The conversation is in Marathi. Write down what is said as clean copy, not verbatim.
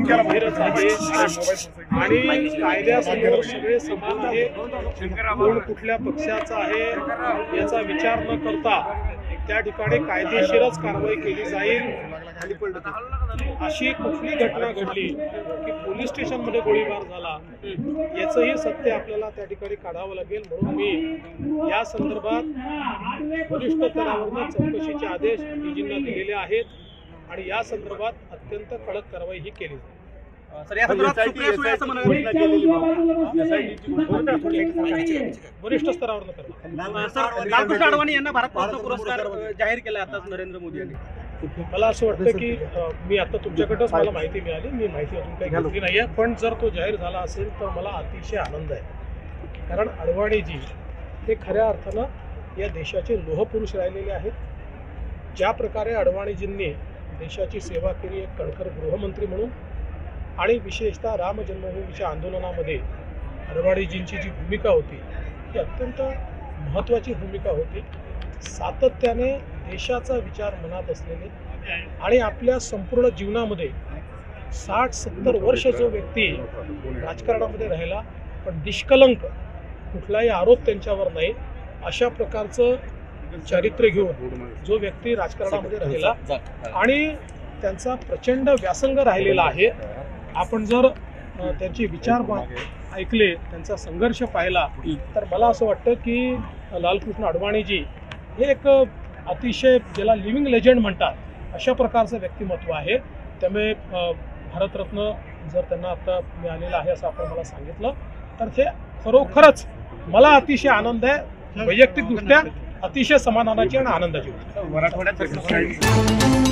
गंभीरच आहे आणि कायद्यासमोर सगळे समान आहे। कोण कुठल्या पक्षाचा आहे याचा विचार न करता त्या ठिकाणी कायदेशीरच कारवाई केली जाईल। अशी कुठली घटना घडली की पोलीस स्टेशनमध्ये गोळीबार झाला याचंही सत्य आपल्याला त्या ठिकाणी काढावं लागेल। म्हणून मी या संदर्भात वरिष्ठ स्तरावरून चौकशीचे आदेश डीजींना दिलेले आहेत आणि या संदर्भात अत्यंत कडक कारवाई ही केली जाईल। सर, या संदर्भात सुप्रिया सुळे असं वरिष्ठ स्तरावरून करणार। सर, लालकृष्ण अडवाणी यांना भारत रत्न पुरस्कार जाहीर केला आताच नरेंद्र मोदी यांनी। मला असं वाटतं की मी आता तुमच्याकडेच मला माहिती मिळाली, मी माहिती अजून काही घेतली नाही आहे, पण जर तो जाहीर झाला असेल तर मला अतिशय आनंद आहे। कारण अडवाणीजी हे खऱ्या अर्थानं या देशाचे लोहपुरुष राहिलेले आहेत। ज्या प्रकारे अडवाणीजींनी देशाची सेवा केली, एक कणखर गृहमंत्री म्हणून आणि विशेषतः राम जन्मभूमीच्या आंदोलनामध्ये अडवाणीजींची जी भूमिका होती ती अत्यंत महत्त्वाची भूमिका होती। सातत्याने देशाचा विचार मनात असलेले आणि आपल्या संपूर्ण जीवनामध्ये 60-70 वर्ष जो व्यक्ती राजकारणामध्ये राहिला पण निष्कलंक कुठलाही आरोप त्यांच्यावर नाही अशा प्रकारचं चारित्र्य घेऊन जो व्यक्ती राजकारणामध्ये राहिला आणि त्यांचा प्रचंड व्यासंग राहिलेला आहे। आपण जर त्यांचे विचार ऐकले, त्यांचा संघर्ष पाहिला तर मला असं वाटतं की लालकृष्ण अडवाणीजी हे एक अतिशय ज्याला लिव्हिंग लेजंड म्हणतात अशा प्रकारचं व्यक्तिमत्व आहे। त्यामुळे भारतरत्न जर त्यांना आता मिळालेलं आहे असं आपण मला सांगितलं तर ते खरोखरच मला अतिशय आनंद आहे, वैयक्तिकदृष्ट्या अतिशय समाधानाची आणि आनंदाची गोष्ट। मराठवाड्यात